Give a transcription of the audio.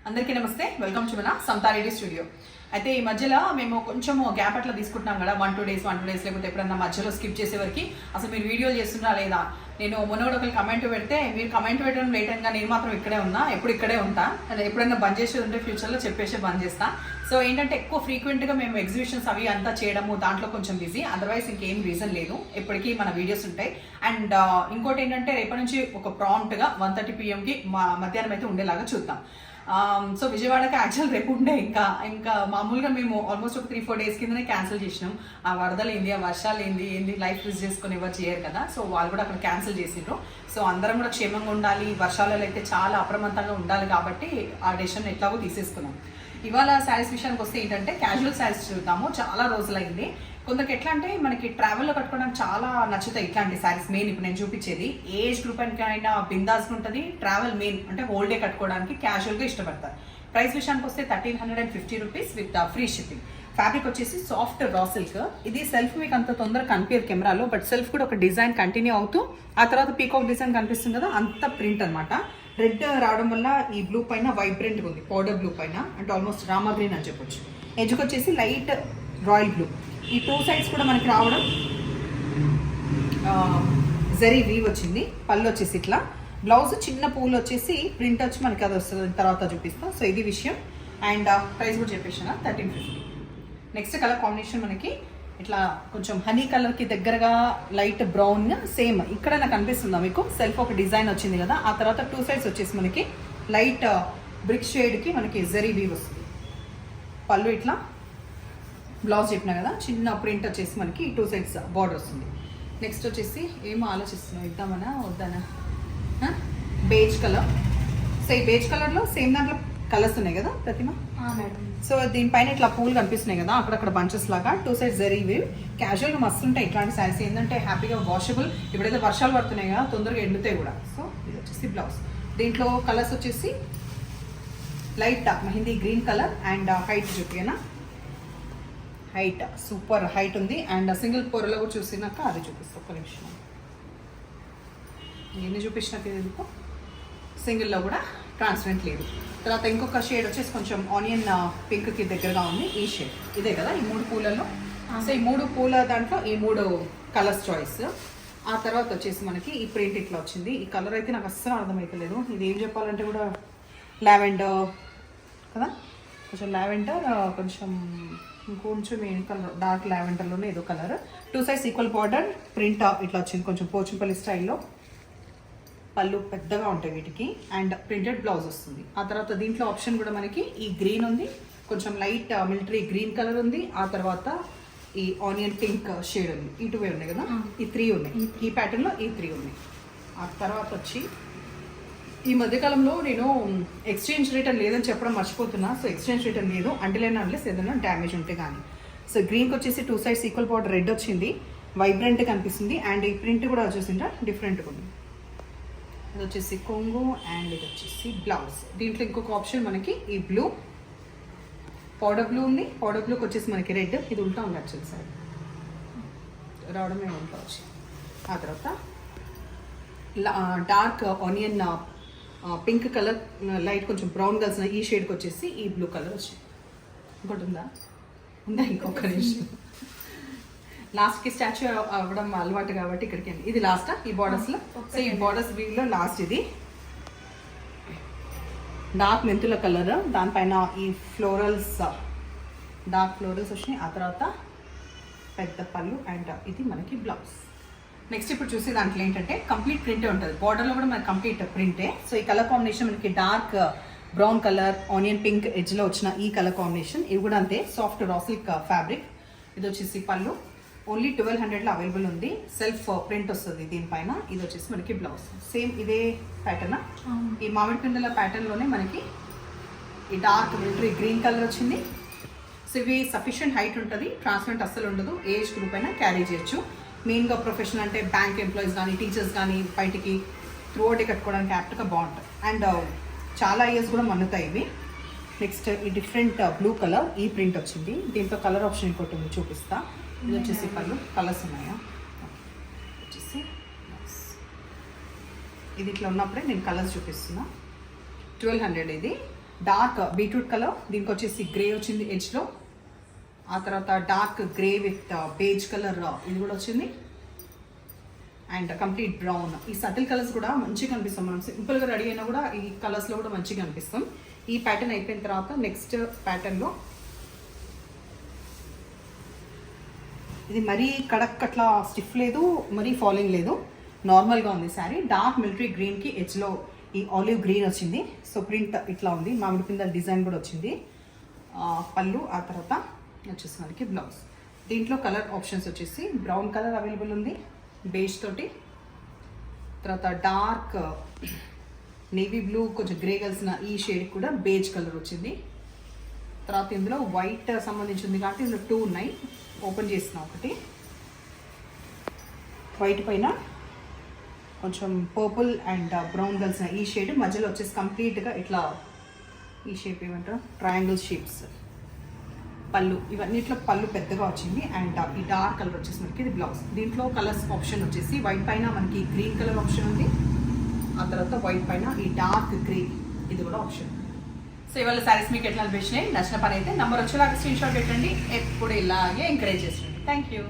అందరికీ నమస్తే, welcome to మన సంతారెడ్డి స్టూడియో. అయితే ఈ మధ్యలో మేము కొంచెం గ్యాప్ అట్లా తీసుకుంటున్నాం కదా, 1-2 డేస్ లేకపోతే ఎప్పుడన్నా మధ్యలో స్కిప్ చేసే వరకు అసలు మీరు వీడియోలు చేస్తున్నారా లేదా. నేను మొన్న కూడా ఒకరు కమెంట్ పెడితే మీరు కమెంట్ పెట్టడం లేట్ అయినా నేను మాత్రం ఇక్కడే ఉన్నా, ఎప్పుడు ఇక్కడే ఉంటా. ఎప్పుడైనా బంద్ చేసేది ఉంటే ఫ్యూచర్లో చెప్పేసి బంద్ చేస్తా. సో ఏంటంటే ఎక్కువ ఫ్రీక్వెంట్గా మేము ఎగ్జిబిషన్స్ అవి అంతా చేయడము దాంట్లో కొంచెం బిజీ, అదర్వైజ్ ఇంకేం రీజన్ లేదు, ఎప్పటికీ మన వీడియోస్ ఉంటాయి. అండ్ ఇంకోటి ఏంటంటే రేపటి నుంచి ఒక ప్రాంప్ట్గా 1:30 PM మధ్యాహ్నం అయితే ఉండేలాగా చూద్దాం. సో విజయవాడకి యాక్చువల్ రేపు ఉండే ఇంకా మామూలుగా మేము ఆల్మోస్ట్ ఒక 3-4 డేస్ కిందనే క్యాన్సిల్ చేసినాం. ఆ వరదలు ఏంది, ఆ వర్షాలు ఏంది లైఫ్ యూజ్ చేసుకుని ఎవరు చేయరు కదా, సో వాళ్ళు కూడా అక్కడ క్యాన్సిల్ చేసిండ్రు. సో అందరం కూడా క్షేమంగా ఉండాలి, వర్షాలలో అయితే చాలా అప్రమత్తంగా ఉండాలి కాబట్టి ఆ డెసిషన్ ఎట్లాగో తీసేసుకున్నాం. ఇవాళ శారీస్ విషయానికి వస్తే ఏంటంటే క్యాజువల్ శారీస్ చూద్దాము. చాలా రోజులైంది. కొందరికి ఎట్లా అంటే మనకి ట్రావెల్లో కట్టుకోవడానికి చాలా నచ్చుతాయి ఇట్లాంటి శారీస్. మెయిన్ ఇప్పుడు నేను చూపించేది ఏజ్ గ్రూప్ అయినా బిందాస్ ఉంటుంది, ట్రావెల్ మెయిన్ అంటే హోల్ డే కట్టుకోవడానికి క్యాజువల్గా ఇష్టపడతారు. ప్రైస్ విషయానికి వస్తే 1350 rupees with free shipping. Fabric వచ్చేసి సాఫ్ట్ రా సిల్క్. ఇది సెల్ఫ్ మీకు అంత తొందరగా కనిపించదు కెమెరాలో, బట్ సెల్ఫ్ కూడా ఒక డిజైన్ కంటిన్యూ అవుతూ ఆ తర్వాత పీకాక్ డిజైన్ కనిపిస్తుంది కదా, అంత ప్రింట్ అనమాట. రెడ్ రావడం వల్ల ఈ బ్లూ పైన వైబ్రెంట్గా ఉంది, పౌడర్ బ్లూ పైన అంటే ఆల్మోస్ట్ రామా గ్రీన్ అని చెప్పొచ్చు. ఎడ్జ్కి వచ్చేసి లైట్ రాయల్ బ్లూ. ఈ 2 సైడ్స్ కూడా మనకి రావడం జరీ వీవ్ వచ్చింది. పళ్ళు వచ్చేసి ఇట్లా, బ్లౌజ్ చిన్న పూలు వచ్చేసి ప్రింట్ వచ్చి మనకి అది వస్తుంది, తర్వాత చూపిస్తాం. సో ఇది విషయం. అండ్ ప్రైస్ కూడా చెప్పేసాను 1350. నెక్స్ట్ కలర్ కాంబినేషన్ మనకి ఇట్లా కొంచెం హనీ కలర్కి దగ్గరగా లైట్ బ్రౌన్, సేమ్ ఇక్కడ నాకు అనిపిస్తుందా మీకు, సెల్ఫ్ ఒక డిజైన్ వచ్చింది కదా, ఆ తర్వాత 2 సైడ్స్ వచ్చేసి మనకి లైట్ బ్రిక్ షేడ్కి మనకి జరీ వీవ్ వస్తుంది. పళ్ళు ఇట్లా, బ్లౌజ్ చెప్పినా కదా చిన్న ప్రింట్ వచ్చేసి మనకి 2 సైడ్స్ బార్డర్ వస్తుంది. నెక్స్ట్ వచ్చేసి ఏమో ఆలోచిస్తున్నాం, ఇద్దామనా వద్దానా, బేజ్ కలర్. సో ఈ బేజ్ కలర్లో సేమ్ దాంట్లో కలర్స్ ఉన్నాయి కదా ప్రతిమ. సో దీనిపైన ఇట్లా పూలు కనిపిస్తున్నాయి కదా, అక్కడక్కడ బంచెస్ లాగా 2 సైడ్స్ జరీ వీవ్. క్యాజువల్గా మస్తు ఉంటాయి ఇట్లాంటి శారీస్, ఏంటంటే హ్యాపీగా వాషబుల్. ఇప్పుడైతే వర్షాలు పడుతున్నాయి కదా, తొందరగా ఎండుతాయి కూడా. సో ఇది వచ్చేసి బ్లౌజ్. దీంట్లో కలర్స్ వచ్చేసి light mehndi green colour and height చూపినా, హైట్ సూపర్ హైట్ ఉంది. అండ్ సింగిల్ పొరలో కూడా చూసినాక అది చూపిస్తాను ఒక నిమిషం. ఎన్ని చూపించినాక ఎందుకు సింగిల్లో కూడా ట్రాన్స్పరెంట్ లేదు. తర్వాత ఇంకొక షేడ్ వచ్చేసి కొంచెం ఆనియన్ పింక్కి దగ్గరగా ఉంది. ఈ షేడ్ ఇదే కదా ఈ 3 పూలలో. సో ఈ 3 పూల దాంట్లో ఈ 3 కలర్స్ చాయిస్. ఆ తర్వాత వచ్చేసి మనకి ఈ ప్రింట్ ఇట్లా వచ్చింది. ఈ కలర్ అయితే నాకు అస్సలు అర్థమవుతలేదు. ఇది ఏం చెప్పాలంటే కూడా లావెండర్ కదా, కొంచెం లావెండర్, కొంచెం ఇంకొంచెం ఏం కలర్, డార్క్ లావెండర్లోనే ఏదో colour. 2 sides equal border, print ఇట్లా వచ్చింది కొంచెం పోచంపల్లి స్టైల్లో. పళ్ళు పెద్దగా ఉంటాయి వీటికి అండ్ ప్రింటెడ్ బ్లౌజ్ వస్తుంది. ఆ తర్వాత దీంట్లో ఆప్షన్ కూడా మనకి ఈ గ్రీన్ ఉంది, కొంచెం లైట్ మిలిటరీ గ్రీన్ కలర్ ఉంది. ఆ తర్వాత ఈ ఆనియన్ పింక్ షేడ్ ఉంది. ఈ 2 ఉన్నాయి కదా, ఈ 3 ఉన్నాయి. ఈ ప్యాటర్న్లో ఈ 3 ఉన్నాయి. ఆ తర్వాత వచ్చి ఈ మధ్యకాలంలో నేను ఎక్స్చేంజ్ రిటర్న్ లేదని చెప్పడం మర్చిపోతున్నా. సో ఎక్స్చేంజ్ రిటర్న్ లేదు అన్లెస్ ఏదైనా డ్యామేజ్ ఉంటే కానీ. సో గ్రీన్కి వచ్చేసి 2 సైడ్స్ ఈక్వల్ బార్డర్ రెడ్ వచ్చింది, వైబ్రెంట్ కనిపిస్తుంది. అండ్ ఈ ప్రింట్ కూడా వచ్చేసిందా డిఫరెంట్గా ఉంది. ఇది వచ్చేసి కొంగు అండ్ ఇది వచ్చేసి బ్లౌజ్. దీంట్లో ఇంకొక ఆప్షన్ మనకి ఈ బ్లూ, పౌడర్ బ్లూ ఉంది. పౌడర్ బ్లూకి వచ్చేసి మనకి రెడ్, ఇది ఉల్టా ఉంది యాక్చువల్ సైడ్ రావడమే ఉల్టా వచ్చి. ఆ తర్వాత dark onion pink colour, light కొంచెం బ్రౌన్ కలిసిన ఈ షేడ్కి వచ్చేసి ఈ బ్లూ కలర్ వచ్చింది. ఇంకోటి ఉందా ఇంకొక నిమిషం. లాస్ట్కి స్టాచ్యూ అవ్వడం అలవాటు కాబట్టి ఇక్కడికి ఇది లాస్ట్ ఈ బార్డర్స్లో. సో ఈ బార్డర్స్ వీల్లో లాస్ట్ ఇది డార్క్ మెంతుల కలర్, దానిపైన ఈ ఫ్లోరల్స్ డార్క్ ఫ్లోరల్స్ వచ్చినాయి. ఆ తర్వాత పెద్ద పళ్ళు అండ్ ఇది మనకి బ్లౌజ్. నెక్స్ట్ ఇప్పుడు చూసే దాంట్లో ఏంటంటే కంప్లీట్ ప్రింటే ఉంటుంది, బార్డర్లో కూడా మనకి కంప్లీట్ ప్రింటే. సో ఈ కలర్ కాంబినేషన్ మనకి dark brown colour, onion pink ఎడ్జ్లో వచ్చిన ఈ కలర్ కాంబినేషన్. ఇవి కూడా అంతే సాఫ్ట్ రా సిల్క్ ఫ్యాబ్రిక్. ఇది వచ్చేసి పళ్ళు ఓన్లీ 1200లో అవైలబుల్ ఉంది. సెల్ఫ్ ప్రింట్ వస్తుంది దీనిపైన. ఇది వచ్చేసి మనకి బ్లౌజ్ సేమ్ ఇదే ప్యాటర్న్, ఈ మామిడి పిందెల ప్యాటర్న్లోనే మనకి ఈ డార్క్ మిలిటరీ గ్రీన్ కలర్ వచ్చింది. సో ఇవి సఫిషియంట్ హైట్ ఉంటుంది, ట్రాన్స్పరెంట్ అస్సలు ఉండదు, ఏజ్ గ్రూప్ అయినా క్యారీ చేయొచ్చు. మెయిన్గా ప్రొఫెషనల్ అంటే బ్యాంక్ ఎంప్లాయీస్ కానీ టీచర్స్ కానీ బయటికి త్రూఅవుట్ కట్టుకోవడానికి యాప్ట్గా బాగుంటుంది. అండ్ చాలా ఇయర్స్ కూడా మన్నుతాయి ఇవి. నెక్స్ట్ ఈ డిఫరెంట్ బ్లూ కలర్ ఈ ప్రింట్ వచ్చింది. దీంట్లో కలర్ ఆప్షన్ ఇంకోటి ఉంది చూపిస్తా. ఇది వచ్చేసి పళ్ళు కలర్స్ ఉన్నాయా వచ్చేసి ఇది ఇట్లా ఉన్నప్పుడే నేను కలర్స్ చూపిస్తున్నా. 1200 ఇది. డార్క్ బీట్రూట్ కలర్, దీనికి వచ్చేసి గ్రే వచ్చింది ఎడ్జ్లో. ఆ తర్వాత dark grey with beige colour ఇది కూడా వచ్చింది. And complete brown. ఈ సటిల్ కలర్స్ కూడా మంచిగా కనిపిస్తాం. మనం సింపుల్గా రెడీ అయినా కూడా ఈ కలర్స్లో కూడా మంచిగా కనిపిస్తాం. ఈ ప్యాటర్న్ అయిపోయిన తర్వాత నెక్స్ట్ ప్యాటర్న్లో ఇది మరీ కడక్ అట్లా స్టిఫ్ లేదు, మరీ ఫాలింగ్ లేదు, నార్మల్గా ఉంది శారీ. డార్క్ మిలిటరీ గ్రీన్కి ఎడ్జ్లో ఈ ఆలివ్ గ్రీన్ వచ్చింది. సో ప్రింట్ ఇట్లా ఉంది, మామిడి పిందల డిజైన్ కూడా వచ్చింది. పళ్ళు, ఆ తర్వాత వచ్చేసి మనకి బ్లౌజ్. దీంట్లో కలర్ ఆప్షన్స్ వచ్చేసి బ్రౌన్ కలర్ అవైలబుల్ ఉంది బేజ్ తోటి, తర్వాత డార్క్ నేవీ బ్లూ కొంచెం గ్రే కలిసిన ఈ షేడ్ కూడా బేజ్ కలర్ వచ్చింది. తర్వాత ఇందులో వైట్ సంబంధించింది కాబట్టి ఇందులో 2 ఉన్నాయి. ఓపెన్ చేసిన ఒకటి వైట్ పైన కొంచెం పర్పుల్ అండ్ బ్రౌన్ కలిసిన ఈ షేడ్, మధ్యలో వచ్చేసి కంప్లీట్గా ఇట్లా ఈ షేప్ ఏమంటారు ట్రయాంగిల్ షేప్స్. పళ్ళు, ఇవన్నిట్లో పళ్ళు పెద్దగా వచ్చింది. అండ్ ఈ డార్క్ కలర్ వచ్చేసి మనకి ఇది బ్లౌజ్. దీంట్లో కలర్స్ ఆప్షన్ వచ్చేసి వైట్ పైన మనకి గ్రీన్ కలర్ ఆప్షన్ ఉంది, ఆ తర్వాత వైట్ పైన ఈ డార్క్ గ్రే ఇది కూడా ఆప్షన్. సో ఇవాళ శారీస్ మీకు ఎట్లా అనిపించినాయి, నచ్చిన పని అయితే నెంబర్ వచ్చేలాగా స్క్రీన్ షాట్ పెట్టండి. ఎప్పుడు ఇలాగే ఎంకరేజ్ చేయండి. Thank you.